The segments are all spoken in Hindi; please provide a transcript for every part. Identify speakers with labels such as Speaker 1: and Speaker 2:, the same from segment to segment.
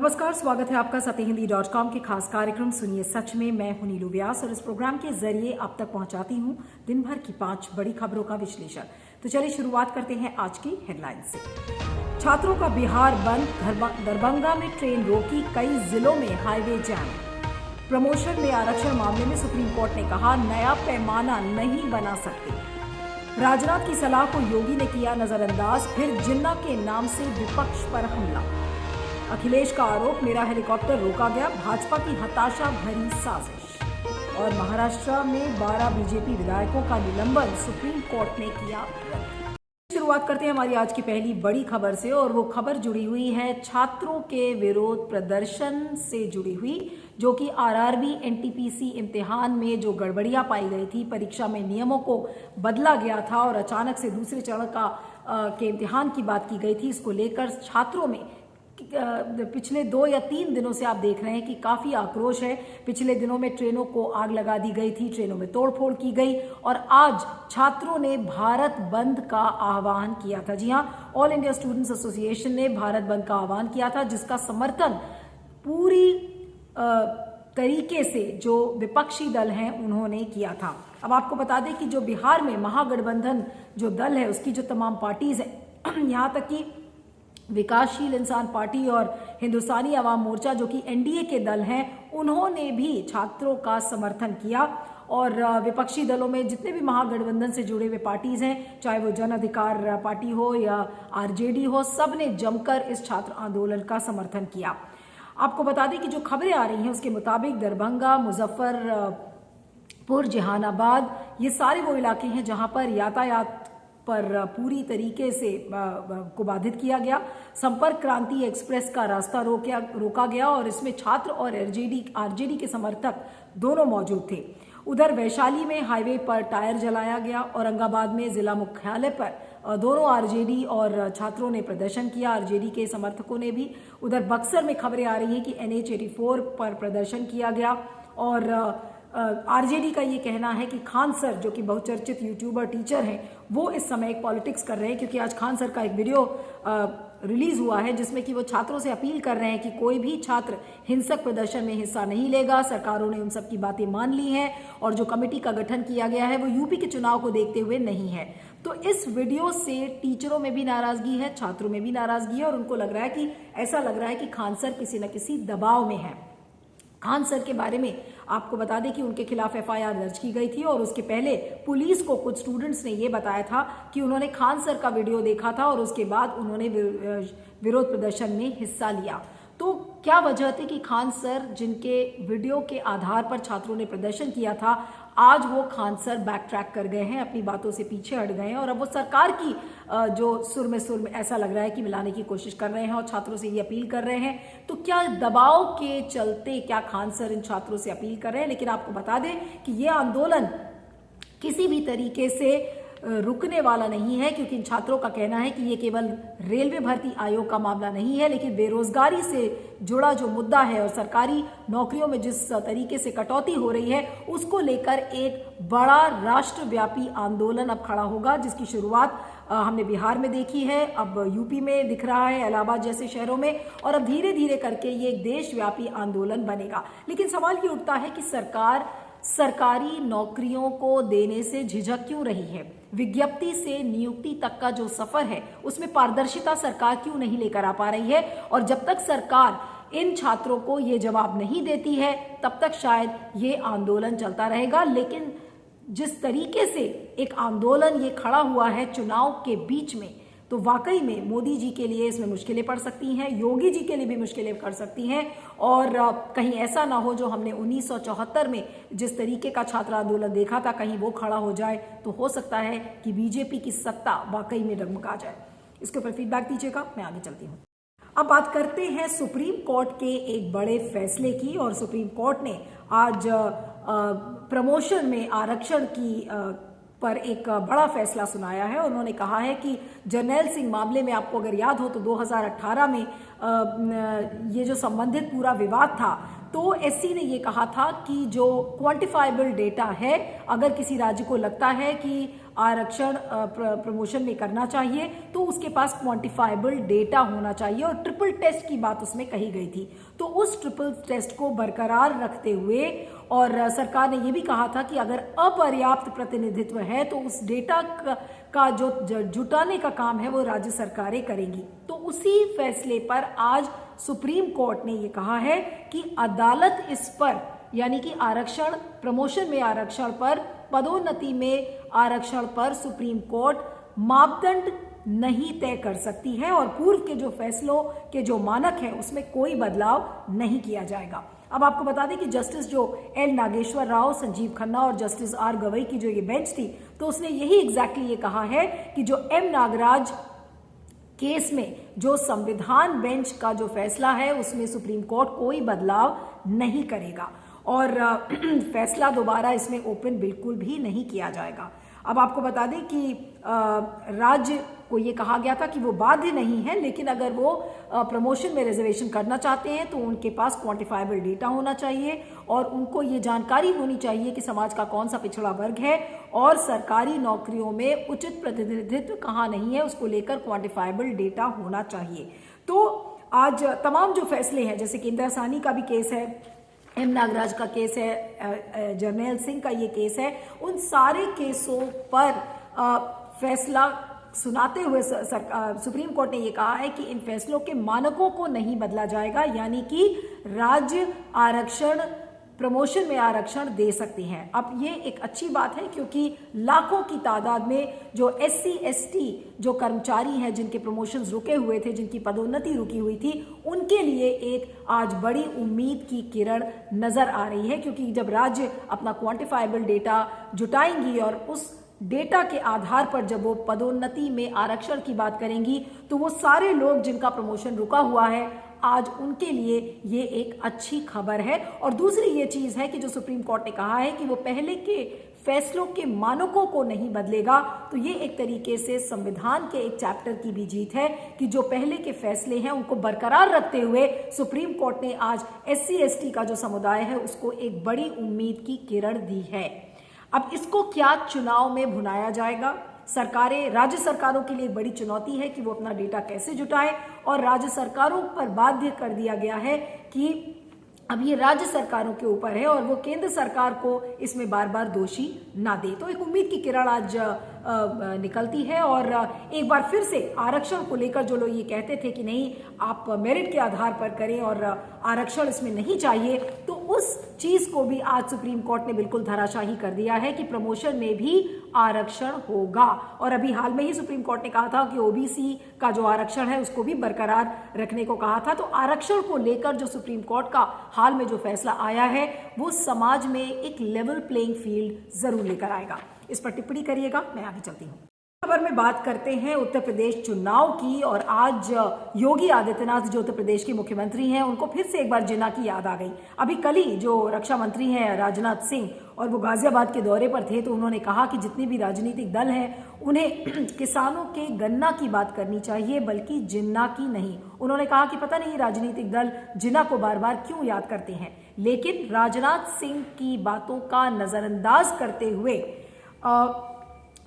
Speaker 1: नमस्कार, स्वागत है आपका सत्यहिंदी.com के खास कार्यक्रम सुनिए सच में। मैं हूं नीलू व्यास और इस प्रोग्राम के जरिए आप तक पहुंचाती हूं दिन भर की 5 बड़ी खबरों का विश्लेषण। तो चलिए शुरुआत करते हैं आज की हेडलाइन से। छात्रों का बिहार बंद, दरभंगा में ट्रेन रोकी, कई जिलों में हाईवे जैम। प्रमोशन में आरक्षण मामले में सुप्रीम कोर्ट ने कहा नया पैमाना नहीं बना सकते। राजनाथ की सलाह को योगी ने किया नजरअंदाज, फिर जिन्ना के नाम से विपक्ष पर हमला। अखिलेश का आरोप, मेरा हेलीकॉप्टर रोका गया, भाजपा की हताशा भरी साजिश। और महाराष्ट्र में 12 बीजेपी विधायकों का निलंबन सुप्रीम कोर्ट ने किया रद्द। शुरुआत करते हैं हमारी आज की पहली बड़ी खबर से और वो खबर जुड़ी हुई है छात्रों के विरोध प्रदर्शन से जुड़ी हुई, जो कि आरआरबी एनटीपीसी इम्तिहान में जो गड़बड़ियां पाई गई थी, परीक्षा में नियमों को बदला गया था और अचानक से दूसरे चरण के इम्तिहान की बात की गई थी। इसको लेकर छात्रों में पिछले 2 या 3 दिनों से आप देख रहे हैं कि काफी आक्रोश है। पिछले दिनों में ट्रेनों को आग लगा दी गई थी, ट्रेनों में तोड़फोड़ की गई और आज छात्रों ने भारत बंद का आह्वान किया था। जी हां, ऑल इंडिया स्टूडेंट्स एसोसिएशन ने भारत बंद का आह्वान किया था, जिसका समर्थन पूरी तरीके से जो विपक्षी दल हैं उन्होंने किया था। अब आपको बता दें कि जो बिहार में महागठबंधन जो दल है उसकी जो तमाम पार्टीज है, यहाँ तक कि विकासशील इंसान पार्टी और हिंदुस्तानी अवाम मोर्चा जो कि एनडीए के दल हैं, उन्होंने भी छात्रों का समर्थन किया। और विपक्षी दलों में जितने भी महागठबंधन से जुड़े हुए पार्टीज हैं, चाहे वो जन अधिकार पार्टी हो या आरजेडी हो, सब ने जमकर इस छात्र आंदोलन का समर्थन किया। आपको बता दें कि जो खबरें आ रही हैं उसके मुताबिक दरभंगा, मुजफ्फरपुर, जहानाबाद, ये सारे वो इलाके हैं जहां पर यातायात पर पूरी तरीके से को बाधित किया गया। संपर्क क्रांति एक्सप्रेस का रास्ता रोका गया और इसमें छात्र और आरजेडी के समर्थक दोनों मौजूद थे। उधर वैशाली में हाईवे पर टायर जलाया गया। औरंगाबाद में जिला मुख्यालय पर दोनों आरजेडी और छात्रों ने प्रदर्शन किया, आरजेडी के समर्थकों ने भी। उधर बक्सर में खबरें आ रही हैं कि NH 84 पर प्रदर्शन किया गया और आरजेडी का ये कहना है कि खान सर, जो कि बहुचर्चित यूट्यूबर टीचर हैं, वो इस समय एक पॉलिटिक्स कर रहे हैं, क्योंकि आज खान सर का एक वीडियो रिलीज हुआ है जिसमें कि वो छात्रों से अपील कर रहे हैं कि कोई भी छात्र हिंसक प्रदर्शन में हिस्सा नहीं लेगा। सरकारों ने उन सब की बातें मान ली हैं और जो कमेटी का गठन किया गया है वो यूपी के चुनाव को देखते हुए नहीं है। तो इस वीडियो से टीचरों में भी नाराजगी है, छात्रों में भी नाराजगी है और उनको लग रहा है कि ऐसा लग रहा है कि खान सर किसी न किसी दबाव में है। खान सर के बारे में आपको बता दें कि उनके खिलाफ FIR दर्ज की गई थी और उसके पहले पुलिस को कुछ स्टूडेंट्स ने ये बताया था कि उन्होंने खान सर का वीडियो देखा था और उसके बाद उन्होंने विरोध प्रदर्शन में हिस्सा लिया। तो क्या वजह थी कि खान सर, जिनके वीडियो के आधार पर छात्रों ने प्रदर्शन किया था, आज वो खान सर बैक ट्रैक कर गए हैं, अपनी बातों से पीछे हट गए हैं और अब वो सरकार की जो सुर में ऐसा लग रहा है कि मिलाने की कोशिश कर रहे हैं और छात्रों से ये अपील कर रहे हैं। तो क्या दबाव के चलते क्या खान सर इन छात्रों से अपील कर रहे हैं? लेकिन आपको बता दें कि ये आंदोलन किसी भी तरीके से रुकने वाला नहीं है, क्योंकि इन छात्रों का कहना है कि ये केवल रेलवे भर्ती आयोग का मामला नहीं है, लेकिन बेरोजगारी से जुड़ा जो मुद्दा है और सरकारी नौकरियों में जिस तरीके से कटौती हो रही है, उसको लेकर एक बड़ा राष्ट्रव्यापी आंदोलन अब खड़ा होगा, जिसकी शुरुआत हमने बिहार में देखी है, अब यूपी में दिख रहा है, इलाहाबाद जैसे शहरों में, और अब धीरे धीरे करके ये एक देशव्यापी आंदोलन बनेगा। लेकिन सवाल ये उठता है कि सरकार सरकारी नौकरियों को देने से झिझक क्यों रही है? विज्ञप्ति से नियुक्ति तक का जो सफर है उसमें पारदर्शिता सरकार क्यों नहीं लेकर आ पा रही है? और जब तक सरकार इन छात्रों को ये जवाब नहीं देती है तब तक शायद ये आंदोलन चलता रहेगा। लेकिन जिस तरीके से एक आंदोलन ये खड़ा हुआ है चुनाव के बीच में, तो वाकई में मोदी जी के लिए इसमें मुश्किलें पड़ सकती हैं, योगी जी के लिए भी मुश्किलें पड़ सकती हैं और कहीं ऐसा ना हो जो हमने 1974 में जिस तरीके का छात्र आंदोलन देखा था, कहीं वो खड़ा हो जाए तो हो सकता है कि बीजेपी की सत्ता वाकई में डगमगा जाए। इसके ऊपर फीडबैक दीजिएगा, मैं आगे चलती हूँ। अब बात करते हैं सुप्रीम कोर्ट के एक बड़े फैसले की और सुप्रीम कोर्ट ने आज प्रमोशन में आरक्षण की पर एक बड़ा फैसला सुनाया है। उन्होंने कहा है कि जर्नैल सिंह मामले में, आपको अगर याद हो तो 2018 में ये जो संबंधित पूरा विवाद था, तो एससी ने ये कहा था कि जो क्वांटिफाइबल डेटा है, अगर किसी राज्य को लगता है कि आरक्षण प्रमोशन में करना चाहिए तो उसके पास क्वांटिफाइबल डेटा होना चाहिए और ट्रिपल टेस्ट की बात उसमें कही गई थी। तो उस ट्रिपल टेस्ट को बरकरार रखते हुए और सरकार ने यह भी कहा था कि अगर अपर्याप्त प्रतिनिधित्व है तो उस डेटा का जो जुटाने का काम है वो राज्य सरकारें करेंगी। तो उसी फैसले पर आज सुप्रीम कोर्ट ने ये कहा है कि अदालत इस पर, यानी कि आरक्षण प्रमोशन में आरक्षण पर, पदोन्नति में आरक्षण पर सुप्रीम कोर्ट मापदंड नहीं तय कर सकती है और पूर्व के जो फैसलों के जो मानक है उसमें कोई बदलाव नहीं किया जाएगा। अब आपको बता दें कि जस्टिस जो एल नागेश्वर राव, संजीव खन्ना और जस्टिस आर गवई की जो ये बेंच थी, तो उसने यही एग्जैक्टली ये कहा है कि जो एम नागराज केस में जो संविधान बेंच का जो फैसला है उसमें सुप्रीम कोर्ट कोई बदलाव नहीं करेगा और फैसला दोबारा इसमें ओपन बिल्कुल भी नहीं किया जाएगा। अब आपको बता दें कि राज्य को ये कहा गया था कि वो बाध्य नहीं है, लेकिन अगर वो प्रमोशन में रिजर्वेशन करना चाहते हैं तो उनके पास क्वांटिफाइबल डेटा होना चाहिए और उनको ये जानकारी होनी चाहिए कि समाज का कौन सा पिछड़ा वर्ग है और सरकारी नौकरियों में उचित प्रतिनिधित्व कहाँ नहीं है, उसको लेकर क्वांटिफाइबल डेटा होना चाहिए। तो आज तमाम जो फैसले हैं, जैसे कि इंदिरा साहनी का भी केस है, एम नागराज का केस है, जर्नैल सिंह का ये केस है, उन सारे केसों पर फैसला सुनाते हुए सुप्रीम कोर्ट ने ये कहा है कि इन फैसलों के मानकों को नहीं बदला जाएगा, यानी कि राज्य आरक्षण प्रमोशन में आरक्षण दे सकते हैं। अब ये एक अच्छी बात है क्योंकि लाखों की तादाद में जो SC ST जो कर्मचारी हैं जिनके प्रमोशंस रुके हुए थे, जिनकी पदोन्नति रुकी हुई थी, उनके लिए एक आज बड़ी उम्मीद की किरण नजर आ रही है, क्योंकि जब राज्य अपना क्वांटिफाइबल डेटा जुटाएंगी और उस डेटा के आधार पर जब वो पदोन्नति में आरक्षण की बात करेंगी तो वो सारे लोग जिनका प्रमोशन रुका हुआ है आज उनके लिए ये एक अच्छी खबर है। और दूसरी ये चीज है कि जो सुप्रीम कोर्ट ने कहा है कि वो पहले के फैसलों के मानकों को नहीं बदलेगा, तो ये एक तरीके से संविधान के एक चैप्टर की भी जीत है कि जो पहले के फैसले हैं उनको बरकरार रखते हुए सुप्रीम कोर्ट ने आज SC ST का जो समुदाय है उसको एक बड़ी उम्मीद की किरण दी है। अब इसको क्या चुनाव में भुनाया जाएगा? सरकारें, राज्य सरकारों के लिए एक बड़ी चुनौती है कि वो अपना डेटा कैसे जुटाएं और राज्य सरकारों पर बाध्य कर दिया गया है कि अब ये राज्य सरकारों के ऊपर है और वो केंद्र सरकार को इसमें बार बार दोषी ना दे। तो एक उम्मीद की किरण आज निकलती है और एक बार फिर से आरक्षण को लेकर जो लोग ये कहते थे कि नहीं आप मेरिट के आधार पर करें और आरक्षण इसमें नहीं चाहिए, तो उस चीज को भी आज सुप्रीम कोर्ट ने बिल्कुल धराशाही कर दिया है कि प्रमोशन में भी आरक्षण होगा। और अभी हाल में ही सुप्रीम कोर्ट ने कहा था कि OBC का जो आरक्षण है उसको भी बरकरार रखने को कहा था। तो आरक्षण को लेकर जो सुप्रीम कोर्ट का हाल में जो फैसला आया है वो समाज में एक लेवल प्लेइंग फील्ड जरूर लेकर आएगा। इस पर टिप्पणी करिएगा, मैं आगे चलती हूँ। खबर में बात करते हैं उत्तर प्रदेश चुनाव की और आज योगी आदित्यनाथ जो उत्तर प्रदेश के मुख्यमंत्री हैं उनको फिर से एक बार जिन्ना की याद आ गई। अभी कल ही जो रक्षा मंत्री हैं राजनाथ सिंह और वो गाजियाबाद के दौरे पर थे, तो उन्होंने कहा कि जितने भी राजनीतिक दल हैं उन्हें किसानों के गन्ना की बात करनी चाहिए, बल्कि जिन्ना की नहीं। उन्होंने कहा कि पता नहीं राजनीतिक दल जिन्ना को बार बार क्यों याद करते हैं, लेकिन राजनाथ सिंह की बातों का नजरअंदाज करते हुए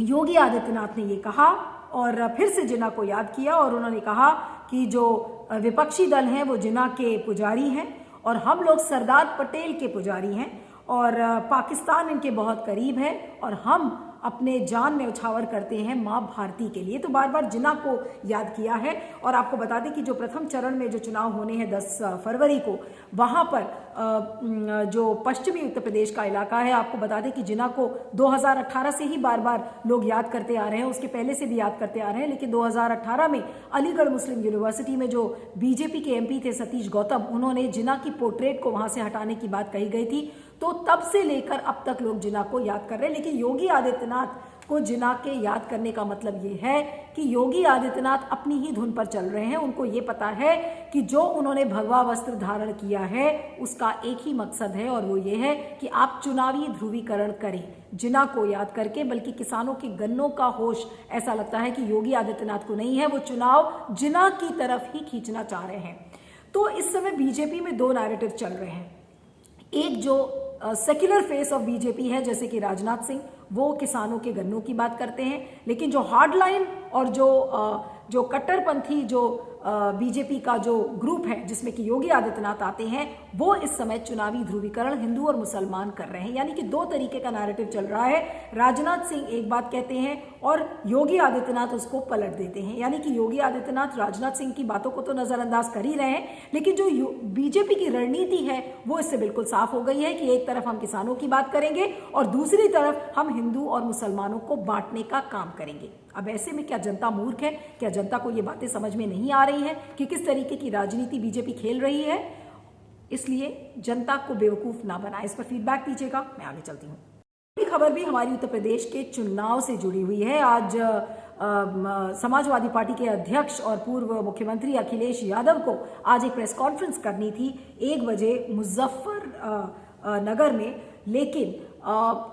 Speaker 1: योगी आदित्यनाथ ने ये कहा और फिर से जिन्ना को याद किया और उन्होंने कहा कि जो विपक्षी दल हैं वो जिन्ना के पुजारी हैं और हम लोग सरदार पटेल के पुजारी हैं और पाकिस्तान इनके बहुत करीब है और हम अपने जान में उछावर करते हैं माँ भारती के लिए। तो बार बार जिन्ना को याद किया है। और आपको बता दें कि जो प्रथम चरण में जो चुनाव होने हैं 10 फरवरी को, वहां पर जो पश्चिमी उत्तर प्रदेश का इलाका है, आपको बता दें कि जिन्ना को 2018 से ही बार बार लोग याद करते आ रहे हैं, उसके पहले से भी याद करते आ रहे हैं, लेकिन 2018 में अलीगढ़ मुस्लिम यूनिवर्सिटी में जो बीजेपी के MP थे सतीश गौतम, उन्होंने जिन्ना की पोर्ट्रेट को वहां से हटाने की बात कही गई थी। तो तब से लेकर अब तक लोग जिन्ना को याद कर रहे हैं। लेकिन योगी आदित्यनाथ को जिन्ना के याद करने का मतलब ये है कि योगी आदित्यनाथ अपनी ही धुन पर चल रहे हैं। उनको ये पता है कि जो उन्होंने भगवा वस्त्र धारण किया है उसका एक ही मकसद है और वो ये है कि आप चुनावी ध्रुवीकरण करें जिन्ना को याद करके, बल्कि किसानों के गन्नों का होश ऐसा लगता है कि योगी आदित्यनाथ को नहीं है, वो चुनाव जिन्ना की तरफ ही खींचना चाह रहे हैं। तो इस समय बीजेपी में 2 नैरेटिव चल रहे हैं। एक जो सेक्युलर फेस ऑफ बीजेपी है जैसे कि राजनाथ सिंह, वो किसानों के गन्नों की बात करते हैं, लेकिन जो हार्ड लाइन और जो कट्टरपंथी जो बीजेपी का जो ग्रुप है जिसमें कि योगी आदित्यनाथ आते हैं, वो इस समय चुनावी ध्रुवीकरण हिंदू और मुसलमान कर रहे हैं। यानी कि दो तरीके का नैरेटिव चल रहा है। राजनाथ सिंह एक बात कहते हैं और योगी आदित्यनाथ उसको पलट देते हैं। यानी कि योगी आदित्यनाथ राजनाथ सिंह की बातों को तो नजरअंदाज कर ही रहे हैं, लेकिन जो बीजेपी की रणनीति है वो इससे बिल्कुल साफ हो गई है कि एक तरफ हम किसानों की बात करेंगे और दूसरी तरफ हम हिंदू और मुसलमानों को बांटने का काम करेंगे। अब ऐसे में क्या जनता मूर्ख है? क्या जनता को ये बातें समझ में नहीं आ रही हैं कि किस तरीके की राजनीति बीजेपी खेल रही है? इसलिए जनता को बेवकूफ ना बनाए। इस पर फीडबैक दीजिएगा, मैं आगे चलती हूँ। अगली खबर भी हमारी उत्तर प्रदेश के चुनाव से जुड़ी हुई है। आज समाजवादी पार्टी के अध्यक्ष और पूर्व मुख्यमंत्री अखिलेश यादव को आज एक प्रेस कॉन्फ्रेंस करनी थी 1 बजे मुजफ्फर नगर में, लेकिन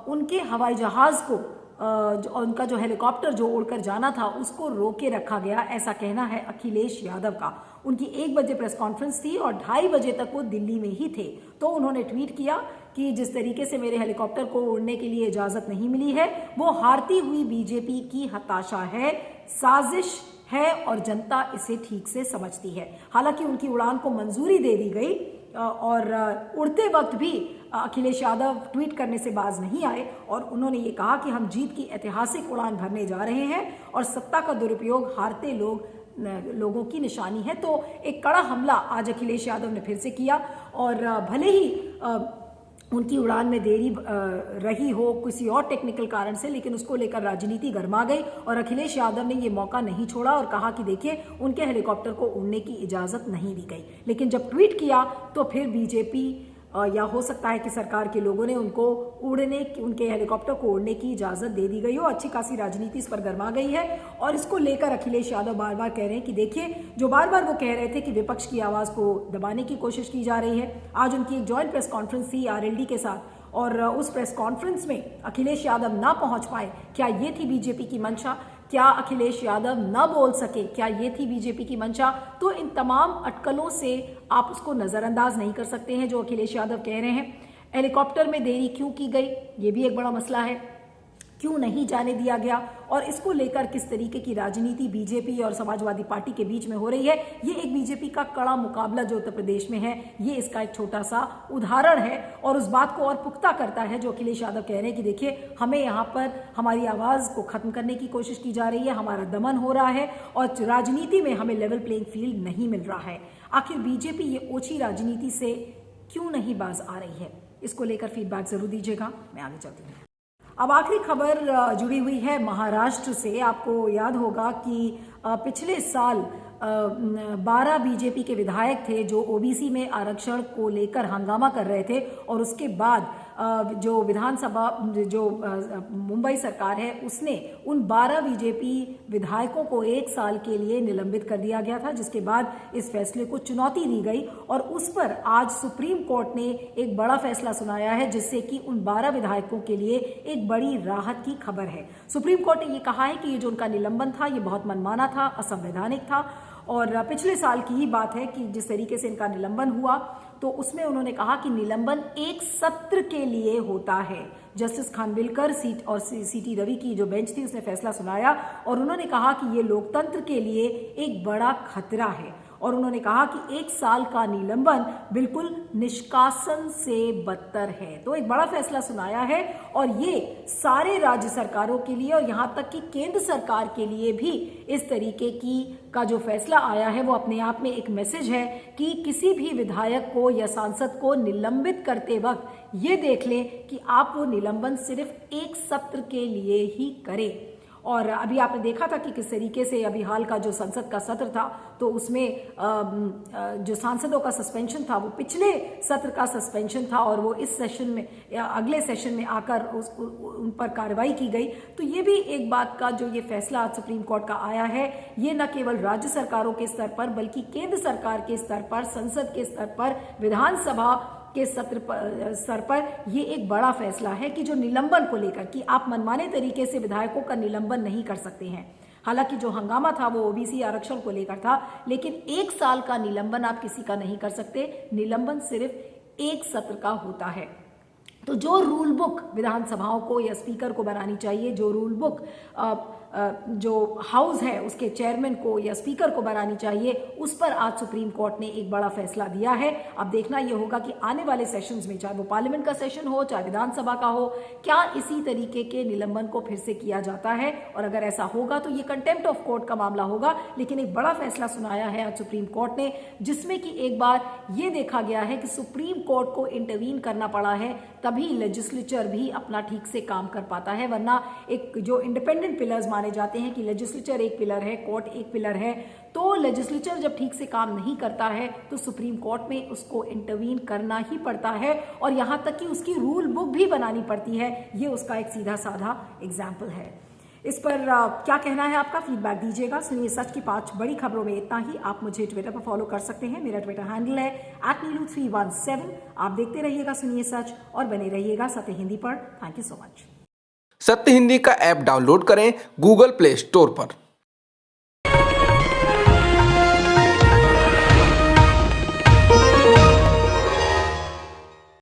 Speaker 1: उनके हवाई जहाज को उनका जो हेलीकॉप्टर जो उड़कर जाना था उसको रोके रखा गया, ऐसा कहना है अखिलेश यादव का। उनकी 1 बजे प्रेस कॉन्फ्रेंस थी और 2:30 बजे तक वो दिल्ली में ही थे। तो उन्होंने ट्वीट किया कि जिस तरीके से मेरे हेलीकॉप्टर को उड़ने के लिए इजाजत नहीं मिली है वो हारती हुई बीजेपी की हताशा है, साजिश है और जनता इसे ठीक से समझती है। हालांकि उनकी उड़ान को मंजूरी दे दी गई और उड़ते वक्त भी अखिलेश यादव ट्वीट करने से बाज नहीं आए और उन्होंने ये कहा कि हम जीत की ऐतिहासिक उड़ान भरने जा रहे हैं और सत्ता का दुरुपयोग हारते लोगों की निशानी है। तो एक कड़ा हमला आज अखिलेश यादव ने फिर से किया और भले ही उनकी उड़ान में देरी रही हो किसी और टेक्निकल कारण से, लेकिन उसको लेकर राजनीति गर्मा गई और अखिलेश यादव ने ये मौका नहीं छोड़ा और कहा कि देखिए उनके हेलीकॉप्टर को उड़ने की इजाजत नहीं दी गई। लेकिन जब ट्वीट किया तो फिर बीजेपी या हो सकता है कि सरकार के लोगों ने उनको उनके हेलीकॉप्टर को उड़ने की इजाजत दे दी गई हो। अच्छी खासी राजनीति इस पर गर्मा गई है और इसको लेकर अखिलेश यादव बार बार कह रहे हैं कि देखिए जो बार बार वो कह रहे थे कि विपक्ष की आवाज को दबाने की कोशिश की जा रही है। आज उनकी एक जॉइंट प्रेस कॉन्फ्रेंस थी आरएलडी के साथ और उस प्रेस कॉन्फ्रेंस में अखिलेश यादव ना पहुंच पाए। क्या ये थी बीजेपी की मंशा? क्या अखिलेश यादव न बोल सके? क्या ये थी बीजेपी की मंशा? तो इन तमाम अटकलों से आप उसको नजरअंदाज नहीं कर सकते हैं जो अखिलेश यादव कह रहे हैं। हेलीकॉप्टर में देरी क्यों की गई, ये भी एक बड़ा मसला है। क्यों नहीं जाने दिया गया और इसको लेकर किस तरीके की राजनीति बीजेपी और समाजवादी पार्टी के बीच में हो रही है, ये एक बीजेपी का कड़ा मुकाबला जो उत्तर प्रदेश में है, ये इसका एक छोटा सा उदाहरण है और उस बात को और पुख्ता करता है जो अखिलेश यादव कह रहे हैं कि देखिए हमें यहाँ पर हमारी आवाज को खत्म करने की कोशिश की जा रही है, हमारा दमन हो रहा है और राजनीति में हमें लेवल प्लेइंग फील्ड नहीं मिल रहा है। आखिर बीजेपी ये ओछी राजनीति से क्यों नहीं बाज आ रही है? इसको लेकर फीडबैक जरूर दीजिएगा, मैं आगे चलती हूँ। अब आखिरी खबर जुड़ी हुई है महाराष्ट्र से। आपको याद होगा कि पिछले साल 12 बीजेपी के विधायक थे जो ओबीसी में आरक्षण को लेकर हंगामा कर रहे थे और उसके बाद जो विधानसभा जो मुंबई सरकार है उसने उन 12 बीजेपी विधायकों को 1 साल के लिए निलंबित कर दिया गया था, जिसके बाद इस फैसले को चुनौती दी गई और उस पर आज सुप्रीम कोर्ट ने एक बड़ा फैसला सुनाया है जिससे कि उन 12 विधायकों के लिए एक बड़ी राहत की खबर है। सुप्रीम कोर्ट ने ये कहा है कि ये जो उनका निलंबन था ये बहुत मनमाना था, असंवैधानिक था और पिछले साल की ही बात है कि जिस तरीके से इनका निलंबन हुआ तो उसमें उन्होंने कहा कि निलंबन 1 सत्र के लिए होता है। जस्टिस खानविलकर और सीटी रवि की जो बेंच थी उसने फैसला सुनाया और उन्होंने कहा कि ये लोकतंत्र के लिए एक बड़ा खतरा है और उन्होंने कहा कि 1 साल का निलंबन बिल्कुल निष्कासन से बदतर है। तो एक बड़ा फैसला सुनाया है और ये सारे राज्य सरकारों के लिए और यहाँ तक कि केंद्र सरकार के लिए भी इस तरीके का जो फैसला आया है वो अपने आप में एक मैसेज है कि किसी भी विधायक को या सांसद को निलंबित करते वक्त ये देख लें कि आप वो निलंबन सिर्फ 1 सत्र के लिए ही करें। और अभी आपने देखा था कि किस तरीके से अभी हाल का जो संसद का सत्र था तो उसमें जो सांसदों का सस्पेंशन था वो पिछले सत्र का सस्पेंशन था और वो इस सेशन में या अगले सेशन में आकर उन पर कार्रवाई की गई। तो ये भी एक बात का जो ये फैसला आज सुप्रीम कोर्ट का आया है, ये न केवल राज्य सरकारों के स्तर पर बल्कि केंद्र सरकार के स्तर पर, संसद के स्तर पर, विधानसभा के स्तर पर ये एक बड़ा फैसला है कि जो निलंबन को लेकर कि आप मनमाने तरीके से विधायकों का निलंबन नहीं कर सकते हैं। हालांकि जो हंगामा था वो ओबीसी आरक्षण को लेकर था, लेकिन 1 साल का निलंबन आप किसी का नहीं कर सकते। निलंबन सिर्फ 1 सत्र का होता है। तो जो रूल बुक विधानसभाओं को या स्पीकर को बनानी चाहिए, जो रूल बुक जो हाउस है उसके चेयरमैन को या स्पीकर को बनानी चाहिए, उस पर आज सुप्रीम कोर्ट ने एक बड़ा फैसला दिया है। अब देखना यह होगा कि आने वाले सेशंस में, चाहे वो पार्लियामेंट का सेशन हो चाहे विधानसभा का हो, क्या इसी तरीके के निलंबन को फिर से किया जाता है, और अगर ऐसा होगा तो ये कंटेम्प्ट ऑफ कोर्ट का मामला होगा। लेकिन एक बड़ा फैसला सुनाया है आज सुप्रीम कोर्ट ने, जिसमें कि एक बार ये देखा गया है कि सुप्रीम कोर्ट को इंटरवीन करना पड़ा है, तभी लेजिस्लेचर भी अपना ठीक से काम कर पाता है। वरना एक जो इंडिपेंडेंट पिलर्स माने जाते हैं कि लेजिस्लेचर एक पिलर है, कोर्ट एक पिलर है, तो लेजिस्लेचर जब ठीक से काम नहीं करता है तो सुप्रीम कोर्ट में उसको इंटरवीन करना ही पड़ता है, और यहां तक कि उसकी रूल बुक भी बनानी पड़ती है। ये उसका एक सीधा साधा एग्जाम्पल है। इस पर क्या कहना है आपका, फीडबैक दीजिएगा। सुनिए सच की 5 बड़ी खबरों में इतना ही। आप मुझे ट्विटर पर फॉलो कर सकते हैं, मेरा ट्विटर हैंडल है @neelu317। आप देखते रहिएगा सुनिए सच और बने रहिएगा सत्य हिंदी पर। Thank you so much.
Speaker 2: सत्य हिंदी का ऐप डाउनलोड करें गूगल प्ले स्टोर पर।